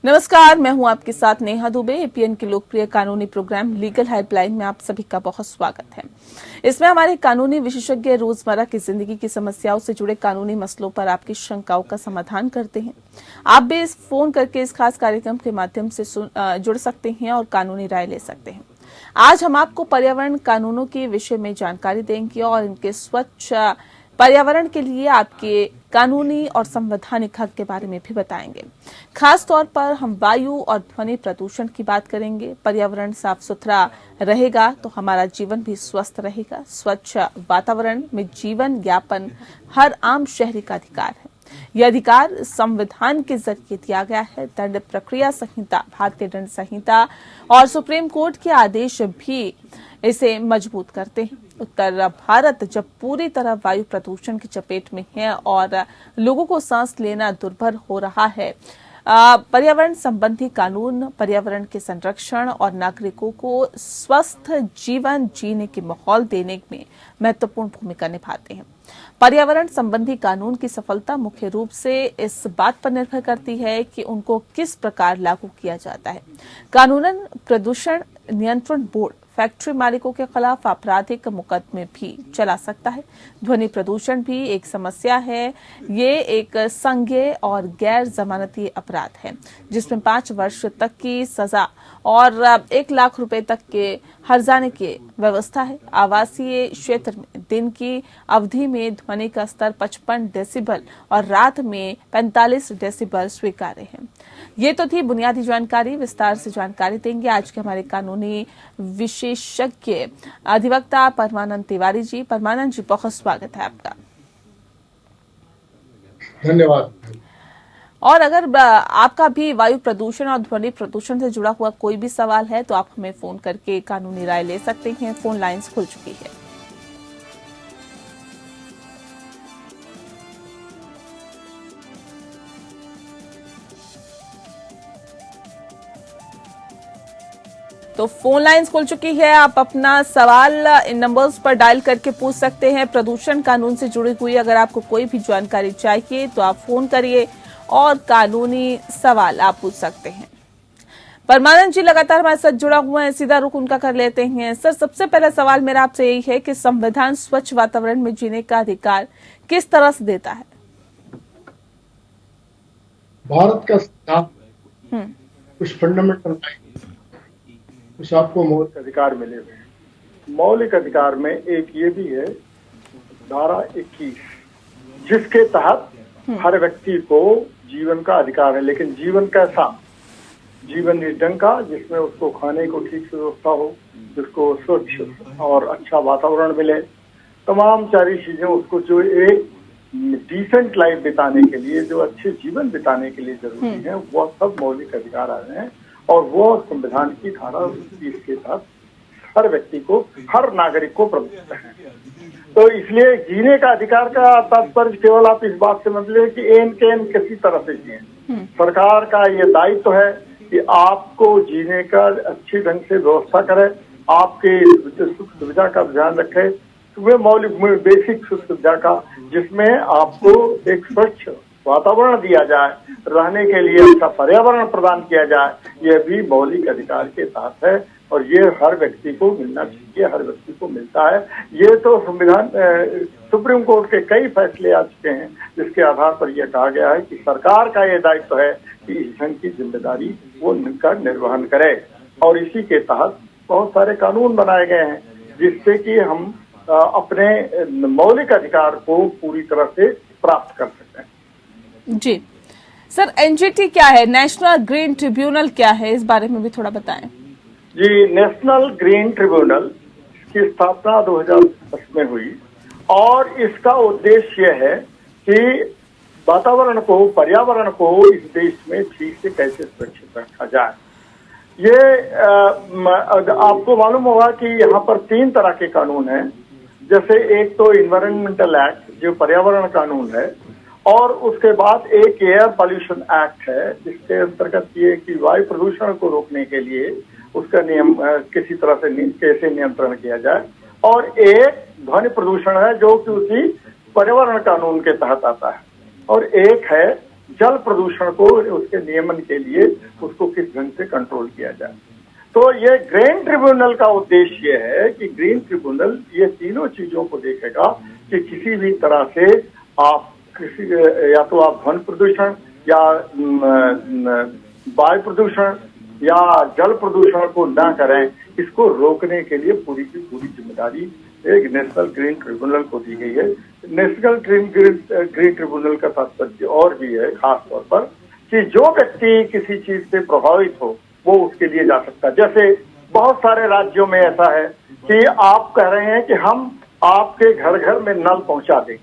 नमस्कार, मैं हूं आपके साथ नेहा दुबे। एपीएन के लोकप्रिय कानूनी प्रोग्राम लीगल हेल्पलाइन में आप सभी का बहुत स्वागत है। इसमें हमारे कानूनी विशेषज्ञ रोजमर्रा की जिंदगी की समस्याओं से जुड़े कानूनी मसलों पर आपकी शंकाओं का समाधान करते हैं। आप भी इस फोन करके इस खास कार्यक्रम के माध्यम से जुड़ सकते हैं और कानूनी राय ले सकते हैं। आज हम आपको पर्यावरण कानूनों के विषय में जानकारी देंगे और इनके स्वच्छ पर्यावरण के लिए आपके कानूनी और संवैधानिक हक के बारे में भी बताएंगे। खास तौर पर हम वायु और ध्वनि प्रदूषण की बात करेंगे। पर्यावरण साफ सुथरा रहेगा तो हमारा जीवन भी स्वस्थ रहेगा। स्वच्छ वातावरण में जीवन यापन हर आम शहरी का अधिकार है। यह अधिकार संविधान के जरिए दिया गया है। दंड प्रक्रिया संहिता, भारतीय दंड संहिता और सुप्रीम कोर्ट के आदेश भी इसे मजबूत करते हैं। उत्तर भारत जब पूरी तरह वायु प्रदूषण की चपेट में है और लोगों को सांस लेना दुर्भर हो रहा है, पर्यावरण संबंधी कानून पर्यावरण के संरक्षण और नागरिकों को स्वस्थ जीवन जीने के माहौल देने में महत्वपूर्ण भूमिका निभाते हैं। पर्यावरण संबंधी कानून की सफलता मुख्य रूप से इस बात पर निर्भर करती है कि उनको किस प्रकार लागू किया जाता है। कानूनन प्रदूषण नियंत्रण बोर्ड फैक्ट्री मालिकों के खिलाफ आपराधिक मुकदमे भी चला सकता है। ध्वनि प्रदूषण भी एक समस्या है। ये एक संज्ञेय और गैर जमानती अपराध है जिसमें 5 वर्ष तक की सजा और 1 लाख रुपए तक के हर्जाने की व्यवस्था है। आवासीय क्षेत्र में दिन की अवधि में ध्वनि का स्तर 55 डेसिबल और रात में 45 डेसिबल स्वीकार्य है। ये तो थी बुनियादी जानकारी। विस्तार से जानकारी देंगे आज के हमारे कानूनी विशेषज्ञ अधिवक्ता परमानंद तिवारी जी। परमानंद जी, बहुत स्वागत है आपका। धन्यवाद। और अगर आपका भी वायु प्रदूषण और ध्वनि प्रदूषण से जुड़ा हुआ कोई भी सवाल है तो आप हमें फोन करके कानूनी राय ले सकते हैं। फोन लाइंस खुल चुकी है। तो फोन लाइंस खुल चुकी है। आप अपना सवाल इन नंबर्स पर डायल करके पूछ सकते हैं। प्रदूषण कानून से जुड़ी हुई अगर आपको कोई भी जानकारी चाहिए तो आप फोन करिए और कानूनी सवाल आप पूछ सकते हैं। परमानंद जी लगातार हमारे साथ जुड़ा हुआ है, सीधा रुख उनका कर लेते हैं। सर, सबसे पहला सवाल मेरा आपसे यही है कि संविधान स्वच्छ वातावरण में जीने का अधिकार किस तरह से देता है? भारत का संविधान कुछ फंडामेंटल कुछ आपको मौलिक अधिकार मिले हुए हैं। मौलिक अधिकार में एक ये भी है, धारा 21, जिसके तहत हर व्यक्ति को जीवन का अधिकार है। लेकिन जीवन कैसा? जीवन इस ढंग का जिसमें उसको खाने को ठीक से व्यवस्था हो, जिसको स्वच्छ और अच्छा वातावरण मिले, तमाम सारी चीजें उसको जो एक डिसेंट लाइफ बिताने के लिए, जो अच्छे जीवन बिताने के लिए जरूरी है, वह सब मौलिक अधिकार आ रहे हैं। और वो संविधान की धारा 20 के तहत हर व्यक्ति को, हर नागरिक को प्रदत्त है। तो इसलिए जीने का अधिकार का तात्पर्य केवल आप इस बात से मत ले कि एन के एन किसी तरह से जिए। सरकार का ये दायित्व है कि आपको जीने का अच्छी ढंग से व्यवस्था करे, आपके सुख सुविधा का ध्यान रखे, वे मौलिक बेसिक सुख सुविधा का, जिसमें आपको एक स्वच्छ वातावरण दिया जाए, रहने के लिए अच्छा पर्यावरण प्रदान किया जाए, यह भी मौलिक अधिकार के तहत है और ये हर व्यक्ति को मिलना चाहिए, हर व्यक्ति को मिलता है। ये तो संविधान सुप्रीम कोर्ट के कई फैसले आ चुके हैं जिसके आधार पर यह कहा गया है कि सरकार का ये दायित्व है कि इस ढंग की जिम्मेदारी वो निर्वहन करे। और इसी के तहत बहुत सारे कानून बनाए गए हैं जिससे कि हम अपने मौलिक अधिकार को पूरी तरह से प्राप्त कर सकते हैं। जी सर, एनजीटी क्या है? नेशनल ग्रीन ट्रिब्यूनल क्या है? इस बारे में भी थोड़ा बताएं। जी, नेशनल ग्रीन ट्रिब्यूनल की स्थापना 2010 में हुई और इसका उद्देश्य यह है कि वातावरण को, पर्यावरण को इस देश में ठीक से कैसे सुरक्षित रखा जाए। ये आपको मालूम होगा कि यहाँ पर 3 तरह के कानून हैं। जैसे एक तो इन्वायरमेंटल एक्ट जो पर्यावरण कानून है, और उसके बाद एक एयर पॉल्यूशन एक्ट है जिसके अंतर्गत ये कि वायु प्रदूषण को रोकने के लिए उसका नियम किसी तरह से कैसे नियंत्रण किया जाए, और एक ध्वनि प्रदूषण है जो कि उसी पर्यावरण कानून के तहत आता है, और एक है जल प्रदूषण को उसके नियमन के लिए उसको किस ढंग से कंट्रोल किया जाए। तो ये ग्रीन ट्रिब्यूनल का उद्देश्य ये है कि ग्रीन ट्रिब्यूनल ये तीनों चीजों को देखेगा कि किसी भी तरह से आप किसी या तो आप ध्वनि प्रदूषण या वायु प्रदूषण या जल प्रदूषण को न करें, इसको रोकने के लिए पूरी की पूरी जिम्मेदारी एक नेशनल ग्रीन ट्रिब्यूनल को दी गई है। नेशनल ग्रीन ट्रिब्यूनल का तात्पर्य और भी है खास तौर पर कि जो व्यक्ति किसी चीज से प्रभावित हो वो उसके लिए जा सकता है। जैसे बहुत सारे राज्यों में ऐसा है कि आप कह रहे हैं कि हम आपके घर घर में नल पहुंचा देंगे,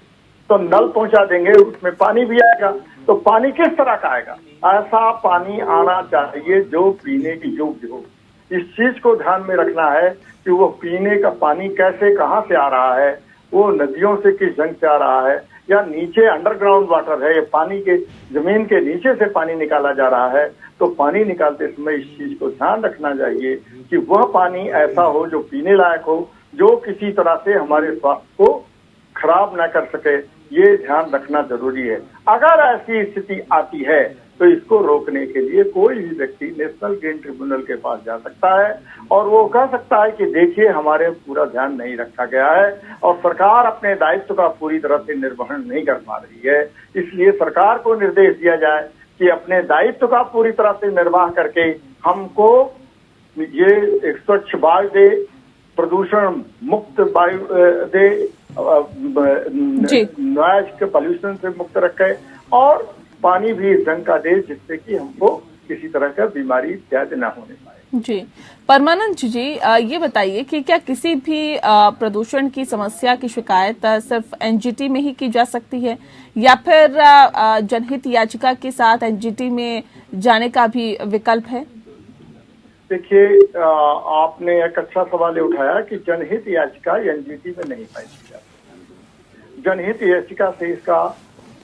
तो नल पहुंचा देंगे, उसमें पानी भी आएगा, तो पानी किस तरह का आएगा? ऐसा पानी आना चाहिए जो पीने की योग्य हो। इस चीज को ध्यान में रखना है कि वो पीने का पानी कैसे कहाँ से आ रहा है, वो नदियों से किस ढंग से आ रहा है, या नीचे अंडरग्राउंड वाटर है, ये पानी के जमीन के नीचे से पानी निकाला जा रहा है। तो पानी निकालते समय इस चीज को ध्यान रखना चाहिए कि वह पानी ऐसा हो जो पीने लायक हो, जो किसी तरह से हमारे स्वास्थ्य को खराब न कर सके, ये ध्यान रखना जरूरी है। अगर ऐसी स्थिति आती है तो इसको रोकने के लिए कोई भी व्यक्ति नेशनल ग्रीन ट्रिब्यूनल के पास जा सकता है और वो कह सकता है कि देखिए हमारे पूरा ध्यान नहीं रखा गया है और सरकार अपने दायित्व का पूरी तरह से निर्वहन नहीं कर पा रही है, इसलिए सरकार को निर्देश दिया जाए कि अपने दायित्व का पूरी तरह से निर्वाह करके हमको ये एक स्वच्छ वायु दे, प्रदूषण मुक्त वायु दे, नॉइज के पॉल्यूशन से मुक्त रखे और पानी भी इस ढंग का दे जिससे कि हमको किसी तरह का बीमारी इत्यादि न होने पाए। जी, परमानंद जी ये बताइए कि क्या किसी भी प्रदूषण की समस्या की शिकायत सिर्फ एनजीटी में ही की जा सकती है या फिर जनहित याचिका के साथ एनजीटी में जाने का भी विकल्प है? देखिए, आपने एक अच्छा सवाल उठाया कि जनहित याचिका एनजीटी में नहीं पाई जाती। जनहित याचिका से इसका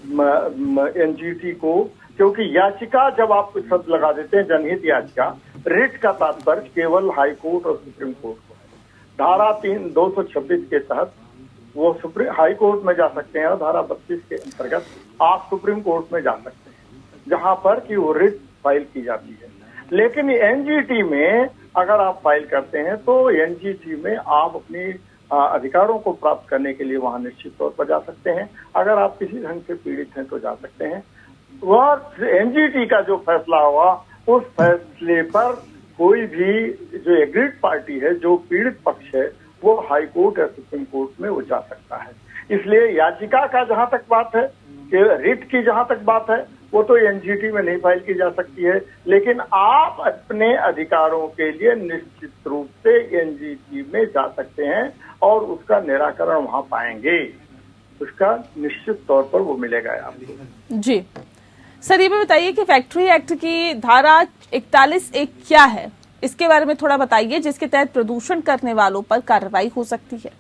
एनजीटी को, क्योंकि याचिका जब आप शब्द लगा देते हैं जनहित याचिका, रिट का तात्पर्य केवल हाई कोर्ट और सुप्रीम कोर्ट को है। धारा 226 के तहत वो हाई कोर्ट में जा सकते हैं और धारा 32 के अंतर्गत आप सुप्रीम कोर्ट में जा सकते हैं जहां पर कि वो रिट फाइल की जाती है। लेकिन एनजीटी में अगर आप फाइल करते हैं तो एनजीटी में आप अपनी अधिकारों को प्राप्त करने के लिए वहां निश्चित तौर पर जा सकते हैं। अगर आप किसी ढंग से पीड़ित हैं तो जा सकते हैं। वह एनजीटी का जो फैसला हुआ उस फैसले पर कोई भी जो एग्रीड पार्टी है, जो पीड़ित पक्ष है, वो हाई कोर्ट या सुप्रीम कोर्ट में वो जा सकता है। इसलिए याचिका का जहां तक बात है कि रिट की जहां तक बात है वो तो एनजीटी में नहीं फाइल की जा सकती है, लेकिन आप अपने अधिकारों के लिए निश्चित रूप से एनजीटी में जा सकते हैं और उसका निराकरण वहां पाएंगे, उसका निश्चित तौर पर वो मिलेगा आपको। जी सर, ये भी बताइए कि फैक्ट्री एक्ट की धारा 41(1) क्या है, इसके बारे में थोड़ा बताइए, जिसके तहत प्रदूषण करने वालों पर कार्रवाई हो सकती है।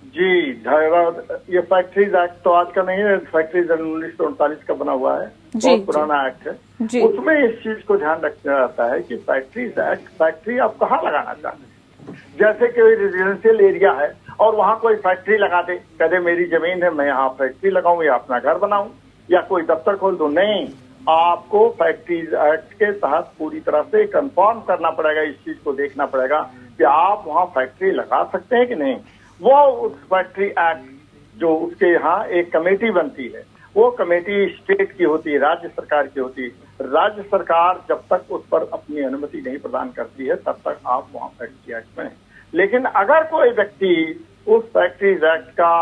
जी, धारा, ये फैक्ट्रीज एक्ट तो आज का नहीं है, फैक्ट्रीज 1939 का बना हुआ है, बहुत पुराना एक्ट है। उसमें इस चीज को ध्यान रखना रहता है कि फैक्ट्रीज एक्ट, फैक्ट्री आप कहाँ लगाना चाहते हैं। जैसे कोई रेजिडेंशियल एरिया है और वहाँ कोई फैक्ट्री लगा दे, कहे मेरी जमीन है मैं यहाँ फैक्ट्री लगाऊं या अपना घर बनाऊं या कोई दफ्तर खोल दूं, नहीं, आपको फैक्ट्रीज एक्ट के तहत पूरी तरह से कंफर्म करना पड़ेगा, इस चीज को देखना पड़ेगा कि आप वहाँ फैक्ट्री लगा सकते हैं कि नहीं। वो उस फैक्ट्री एक्ट जो उसके यहाँ एक कमेटी बनती है, वो कमेटी स्टेट की होती है, राज्य सरकार की होती है। राज्य सरकार जब तक उस पर अपनी अनुमति नहीं प्रदान करती है तब तक आप वहाँ फैक्ट्री एक्ट में। लेकिन अगर कोई व्यक्ति उस फैक्ट्रीज एक्ट का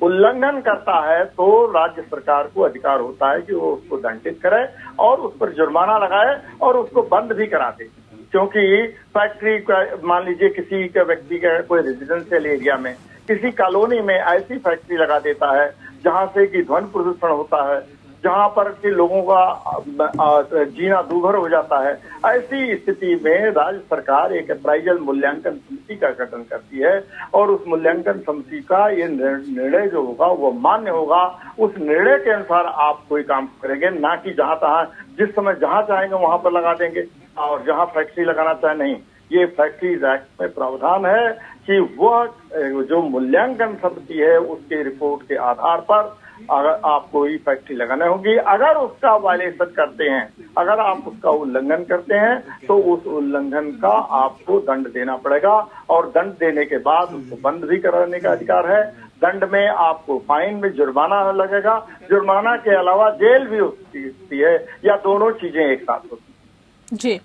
उल्लंघन करता है तो राज्य सरकार को अधिकार होता है कि वो उसको दंडित करे और उस पर जुर्माना लगाए और उसको बंद भी करा दे। क्योंकि फैक्ट्री का, मान लीजिए किसी का व्यक्ति का कोई रेजिडेंशियल एरिया में, किसी कॉलोनी में ऐसी फैक्ट्री लगा देता है जहां से कि ध्वनि प्रदूषण होता है, जहां पर कि लोगों का जीना दूभर हो जाता है, ऐसी स्थिति में राज्य सरकार एक अप्राइजल मूल्यांकन समिति का गठन करती है और उस मूल्यांकन समिति का ये निर्णय जो होगा वो मान्य होगा। उस निर्णय के अनुसार आप कोई काम करेंगे, ना कि जहां तहां जिस समय जहां चाहेंगे वहां पर लगा देंगे और जहां फैक्ट्री लगाना चाहे नहीं। ये फैक्ट्रीज एक्ट में प्रावधान है कि वह जो मूल्यांकन समिति है उसके रिपोर्ट के आधार पर अगर आप कोई फैक्ट्री लगाना होगी। अगर उसका वायलेशन करते हैं, अगर आप उसका उल्लंघन करते हैं तो उस उल्लंघन का आपको दंड देना पड़ेगा और दंड देने के बाद उसको बंद भी कराने का अधिकार है। दंड में आपको फाइन में जुर्माना लगेगा, जुर्माना के अलावा जेल भी हो सकती है या दोनों चीजें एक साथ होती हैं। जी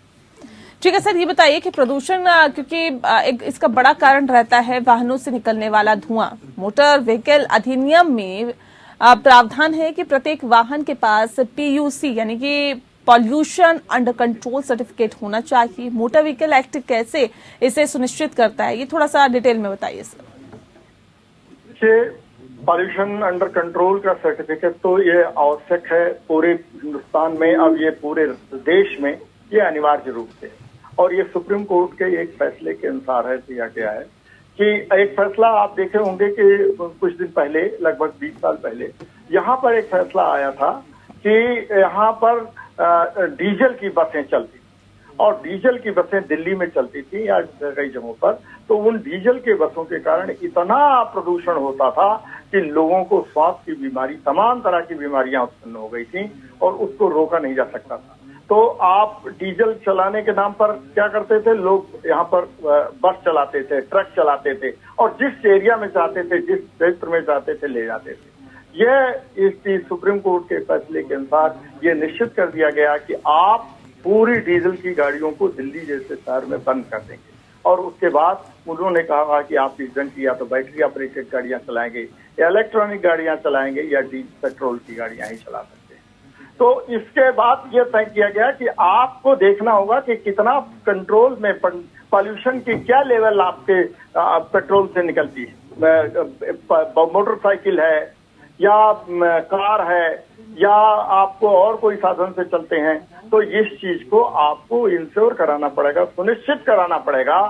ठीक है सर, ये बताइए कि प्रदूषण क्योंकि एक इसका बड़ा कारण रहता है वाहनों से निकलने वाला धुआं। मोटर व्हीकल अधिनियम में प्रावधान है कि प्रत्येक वाहन के पास PUC यानी कि पॉल्यूशन अंडर कंट्रोल सर्टिफिकेट होना चाहिए। मोटर व्हीकल एक्ट कैसे इसे सुनिश्चित करता है, ये थोड़ा सा डिटेल में बताइए सर। पॉल्यूशन अंडर कंट्रोल का सर्टिफिकेट तो ये आवश्यक है पूरे हिंदुस्तान में, अब ये पूरे देश में ये अनिवार्य रूप से, और ये सुप्रीम कोर्ट के एक फैसले के अनुसार है दिया गया है कि एक फैसला आप देखे होंगे कि कुछ दिन पहले, लगभग 20 साल पहले, यहाँ पर एक फैसला आया था कि यहाँ पर डीजल की बसें चलती और डीजल की बसें दिल्ली में चलती थी या कई जगहों पर, तो उन डीजल के बसों के कारण इतना प्रदूषण होता था कि लोगों को स्वास्थ्य की बीमारी, तमाम तरह की बीमारियां उत्पन्न हो गई थी और उसको रोका नहीं जा सकता था। तो आप डीजल चलाने के नाम पर क्या करते थे, लोग यहाँ पर बस चलाते थे, ट्रक चलाते थे और जिस एरिया में चाहते थे, जिस क्षेत्र में चाहते थे ले जाते थे। यह इस सुप्रीम कोर्ट के फैसले के अनुसार ये निश्चित कर दिया गया कि आप पूरी डीजल की गाड़ियों को दिल्ली जैसे शहर में बंद कर देंगे और उसके बाद उन्होंने कहा कि आप इस ढंग की या तो बैटरी ऑपरेटेड गाड़ियां चलाएंगे या इलेक्ट्रॉनिक गाड़ियां चलाएंगे या पेट्रोल की गाड़ियां ही चला सकते हैं। तो इसके बाद ये तय किया गया कि आपको देखना होगा कि कितना कंट्रोल में पॉल्यूशन की क्या लेवल आपके पेट्रोल से निकलती है, मोटरसाइकिल है या कार है या आपको और कोई साधन से चलते हैं, तो इस चीज को आपको इंश्योर कराना पड़ेगा, सुनिश्चित कराना पड़ेगा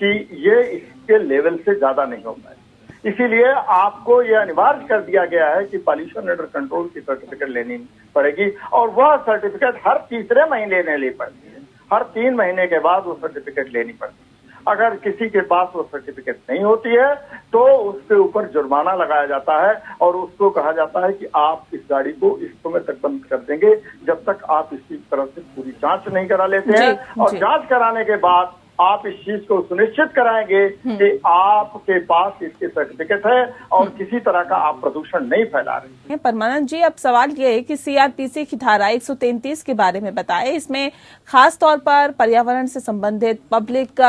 कि ये इसके लेवल से ज्यादा नहीं हो पाए। इसीलिए आपको ये अनिवार्य कर दिया गया है कि पॉल्यूशन अंडर कंट्रोल की सर्टिफिकेट लेनी पड़ेगी और वह सर्टिफिकेट हर तीसरे महीने लेनी पड़ती है। हर 3 महीने के बाद वो सर्टिफिकेट लेनी पड़ती है। अगर किसी के पास वो सर्टिफिकेट नहीं होती है तो उसके ऊपर जुर्माना लगाया जाता है और उसको कहा जाता है कि आप इस गाड़ी को इस समय तक बंद कर देंगे जब तक आप इसकी तरफ से पूरी जांच नहीं करा लेते हैं और जांच कराने के बाद आप इस चीज को सुनिश्चित कराएंगे कि आपके पास इसके सर्टिफिकेट है और किसी तरह का आप प्रदूषण नहीं फैला रहे हैं। परमानंद जी, अब सवाल ये है कि CRPC की धारा 133 के बारे में बताएं। इसमें खास तौर पर पर्यावरण से संबंधित पब्लिक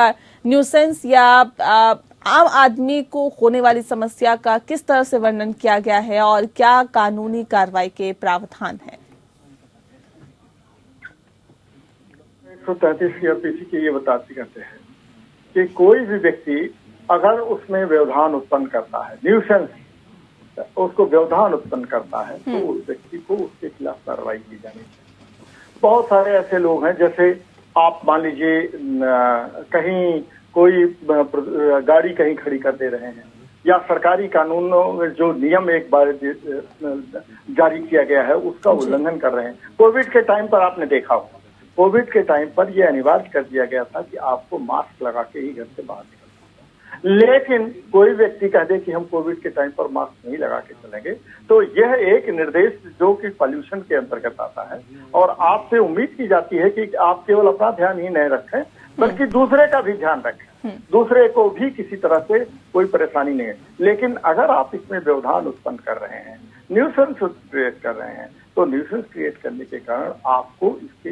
न्यूसेंस या आम आदमी को होने वाली समस्या का किस तरह से वर्णन किया गया है और क्या कानूनी कार्रवाई के प्रावधान है? 133 CRPC के ये बताते कहते हैं कि कोई भी व्यक्ति अगर उसमें व्यवधान उत्पन्न करता है, न्यूसेंस, उसको व्यवधान उत्पन्न करता है, तो उस व्यक्ति को उसके खिलाफ कार्रवाई की जानी चाहिए। बहुत सारे ऐसे लोग हैं, जैसे आप मान लीजिए कहीं कोई गाड़ी कहीं खड़ी कर दे रहे हैं या सरकारी कानूनों में जो नियम एक बार जारी किया गया है उसका उल्लंघन कर रहे हैं। कोविड के टाइम पर आपने देखा होगा, कोविड के टाइम पर यह अनिवार्य कर दिया गया था कि आपको मास्क लगा के ही घर से बाहर निकलना। लेकिन कोई व्यक्ति कह दे कि हम कोविड के टाइम पर मास्क नहीं लगा के चलेंगे, तो यह एक निर्देश जो कि पॉल्यूशन के अंतर्गत आता है और आपसे उम्मीद की जाती है कि आप केवल अपना ध्यान ही नहीं रखें बल्कि दूसरे का भी ध्यान रखें, दूसरे को भी किसी तरह से कोई परेशानी नहीं है। लेकिन अगर आप इसमें व्यवधान उत्पन्न कर रहे हैं, न्यूसेंस क्रिएट कर रहे हैं, तो न्यूसेंस क्रिएट करने के कारण आपको इसके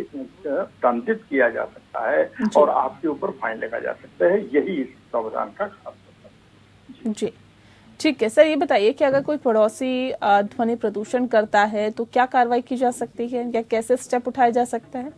दंडित किया जा सकता है और आपके ऊपर फाइन लगा जा सकता है। यही इस प्रावधान का खास है। जी ठीक है सर, ये बताइए कि अगर कोई पड़ोसी ध्वनि प्रदूषण करता है तो क्या कार्रवाई की जा सकती है या कैसे स्टेप उठाया जा सकता है?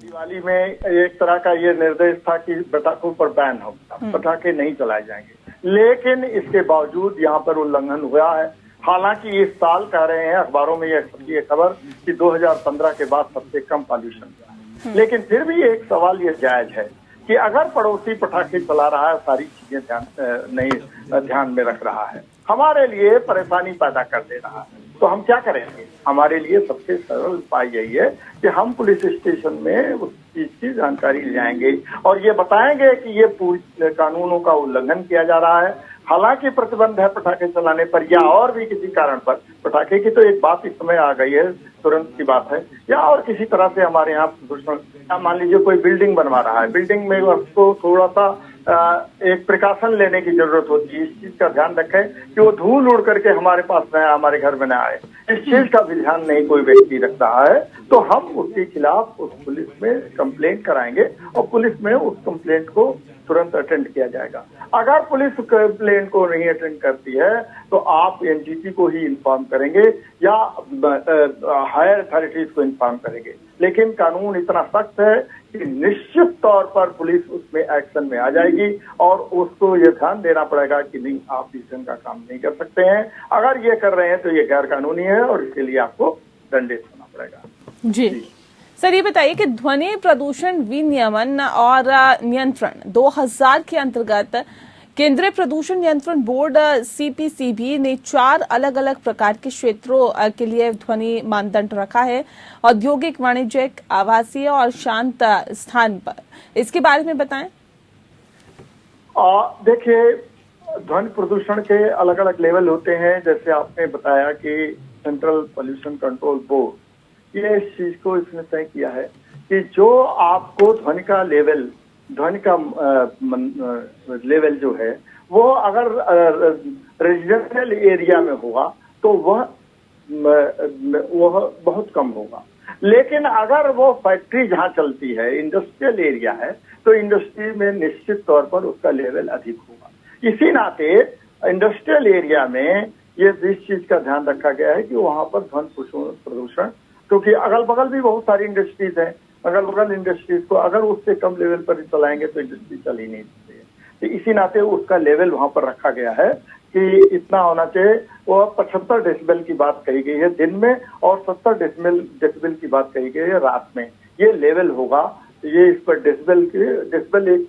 दिवाली में एक तरह का ये निर्देश था कि पटाखों पर बैन होगा, पटाखे नहीं चलाए जाएंगे, लेकिन इसके बावजूद यहाँ पर उल्लंघन हुआ है। हालांकि इस साल कह रहे हैं अखबारों में ये खबर कि 2015 के बाद सबसे कम पॉल्यूशन हुआ है, लेकिन फिर भी एक सवाल ये जायज है कि अगर पड़ोसी पटाखे चला रहा है, सारी चीजें ध्यान में रख रहा है, हमारे लिए परेशानी पैदा कर दे रहा है, तो हम क्या करेंगे? हमारे लिए सबसे सरल उपाय यही है कि हम पुलिस स्टेशन में चीज की जानकारी ले जाएंगे और ये बताएंगे कि ये पूरी कानूनों का उल्लंघन किया जा रहा है। हालांकि प्रतिबंध है पटाखे चलाने पर या और भी किसी कारण पर, पटाखे की तो एक बात इस समय आ गई है, तुरंत की बात है, या और किसी तरह से हमारे यहाँ प्रदूषण, मान लीजिए कोई बिल्डिंग बनवा रहा है, बिल्डिंग में उसको थोड़ा सा एक प्रिकॉशन लेने की जरूरत होती है। इस चीज का ध्यान रखें कि वो धूल उड़ करके हमारे पास न आए, हमारे घर में न आए। इस चीज का भी ध्यान नहीं कोई व्यक्ति रख रहा है तो हम उसके खिलाफ उस पुलिस में कंप्लेंट कराएंगे और पुलिस में उस कंप्लेंट को तुरंत अटेंड किया जाएगा। अगर पुलिस कंप्लेंट को नहीं अटेंड करती है तो आप एनजीटी को ही इन्फॉर्म करेंगे या हायर अथॉरिटीज को इन्फॉर्म करेंगे। लेकिन कानून इतना सख्त है कि निश्चित तौर पर पुलिस उसमें एक्शन में आ जाएगी और उसको ये ध्यान देना पड़ेगा कि नहीं, आप इस ढंग का काम नहीं कर सकते हैं। अगर ये कर रहे हैं तो ये गैर कानूनी है और इसके लिए आपको दंडित होना पड़ेगा। जी सर, ये बताइए कि ध्वनि प्रदूषण विनियमन और नियंत्रण 2000 के अंतर्गत केंद्रीय प्रदूषण नियंत्रण बोर्ड सीपीसीबी ने 4 अलग अलग प्रकार के क्षेत्रों के लिए ध्वनि मानदंड रखा है, औद्योगिक, वाणिज्यिक, आवासीय और शांत स्थान पर। इसके बारे में बताएं। देखिए, ध्वनि प्रदूषण के अलग अलग लेवल होते हैं। जैसे आपने बताया कि सेंट्रल पोल्यूशन कंट्रोल बोर्ड ये इस चीज को इसने तय किया है कि जो आपको ध्वनि का लेवल जो है वो अगर रेजिडेंशियल एरिया में होगा तो वह बहुत कम होगा। लेकिन अगर वो फैक्ट्री जहां चलती है, इंडस्ट्रियल एरिया है, तो इंडस्ट्री में निश्चित तौर पर उसका लेवल अधिक होगा। इसी नाते इंडस्ट्रियल एरिया में ये इस चीज का ध्यान रखा गया है कि वहां पर ध्वनि प्रदूषण, क्योंकि अगल बगल भी बहुत सारी इंडस्ट्रीज हैं, अगल बगल इंडस्ट्रीज को अगर उससे कम लेवल पर चलाएंगे तो इंडस्ट्री चल ही नहीं सकती है। तो इसी नाते उसका लेवल वहां पर रखा गया है कि इतना होना चाहिए। वो 75 डेसिबल की बात कही गई है दिन में और 70 डेसिबल की बात कही गई है रात में। ये लेवल होगा। ये इस पर डेसिबल एक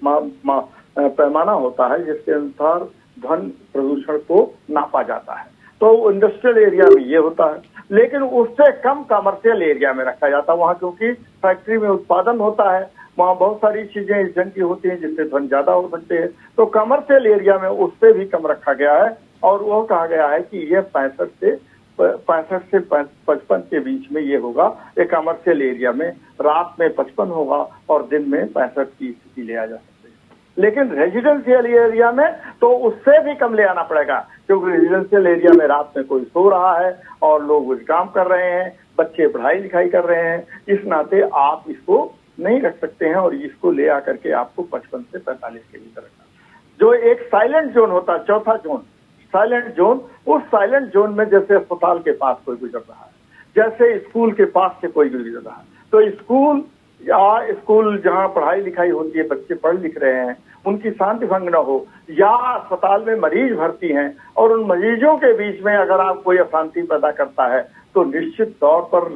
पैमाना होता है जिसके अनुसार ध्वनि प्रदूषण को नापा जाता है। तो इंडस्ट्रियल एरिया में ये होता है, लेकिन उससे कम कमर्शियल एरिया में रखा जाता है। वहाँ क्योंकि फैक्ट्री में उत्पादन होता है, वहाँ बहुत सारी चीजें इस ढंग की होती हैं जिससे ध्वनि ज्यादा हो सकते हैं। तो कमर्शियल एरिया में उससे भी कम रखा गया है और वो कहा गया है कि ये 65 से 55 के बीच में ये होगा। एक कमर्शियल एरिया में रात में 55 होगा और दिन में 65 की स्थिति ले आ जा सकती है। लेकिन रेजिडेंशियल एरिया में तो उससे भी कम ले आना पड़ेगा, क्योंकि रेजिडेंशियल एरिया में रात में कोई सो रहा है और लोग कुछ काम कर रहे हैं, बच्चे पढ़ाई लिखाई कर रहे हैं। इस नाते आप इसको नहीं रख सकते हैं और इसको ले आकर के आपको 55 से 45 के भीतर रखना। जो एक साइलेंट जोन होता है, चौथा जोन साइलेंट जोन, उस साइलेंट जोन में जैसे अस्पताल के पास कोई गुजर रहा है, जैसे स्कूल के पास से कोई गुजर रहा है, तो स्कूल जहाँ पढ़ाई लिखाई होती है, बच्चे पढ़ लिख रहे हैं, उनकी शांति भंग न हो, या अस्पताल में मरीज भर्ती हैं और उन मरीजों के बीच में अगर आप कोई अशांति पैदा करता है तो निश्चित तौर पर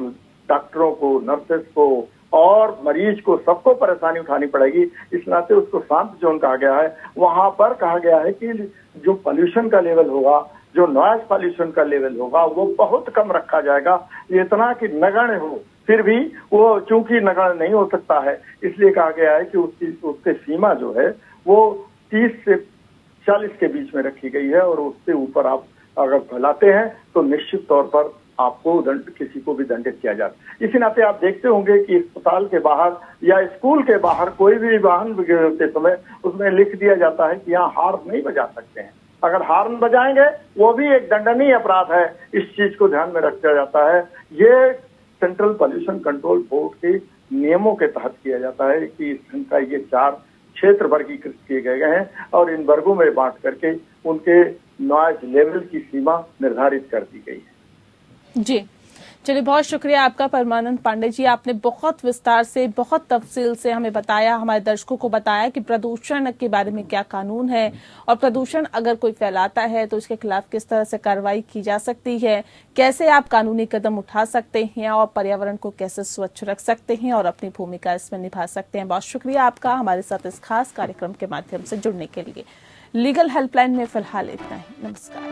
डॉक्टरों को, नर्सेस को और मरीज को सबको परेशानी उठानी पड़ेगी। इस नाते उसको शांत जोन कहा गया है। वहां पर कहा गया है कि जो पॉल्यूशन का लेवल होगा, जो नॉइज पॉल्यूशन का लेवल होगा, वो बहुत कम रखा जाएगा। इतना कि नगण्य हो, फिर भी वो चूंकि नगण्य नहीं हो सकता है, इसलिए कहा गया है कि उसकी सीमा जो है वो 30 से 40 के बीच में रखी गई है और उससे ऊपर आप अगर फैलाते हैं तो निश्चित तौर पर आपको किसी को भी दंडित किया जाता है। इसी नाते आप देखते होंगे कि अस्पताल के बाहर या स्कूल के बाहर कोई भी वाहन के समय उसमें लिख दिया जाता है कि यहाँ हॉर्न नहीं बजा सकते हैं। अगर हॉर्न बजाएंगे वो भी एक दंडनीय अपराध है। इस चीज को ध्यान में रखा जाता है। ये सेंट्रल पोल्यूशन कंट्रोल बोर्ड के नियमों के तहत किया जाता है कि इनका ये 4 क्षेत्र वर्गीकृत किए गए हैं और इन वर्गों में बांट करके उनके नॉइज लेवल की सीमा निर्धारित कर दी गई है। जी चलिए, बहुत शुक्रिया आपका परमानंद पांडे जी। आपने बहुत विस्तार से, बहुत तफसील से हमें बताया, हमारे दर्शकों को बताया कि प्रदूषण के बारे में क्या कानून है और प्रदूषण अगर कोई फैलाता है तो उसके खिलाफ किस तरह से कार्रवाई की जा सकती है, कैसे आप कानूनी कदम उठा सकते हैं और पर्यावरण को कैसे स्वच्छ रख सकते हैं और अपनी भूमिका इसमें निभा सकते हैं। बहुत शुक्रिया आपका हमारे साथ इस खास कार्यक्रम के माध्यम से जुड़ने के लिए। लीगल हेल्पलाइन में फिलहाल इतना ही। नमस्कार।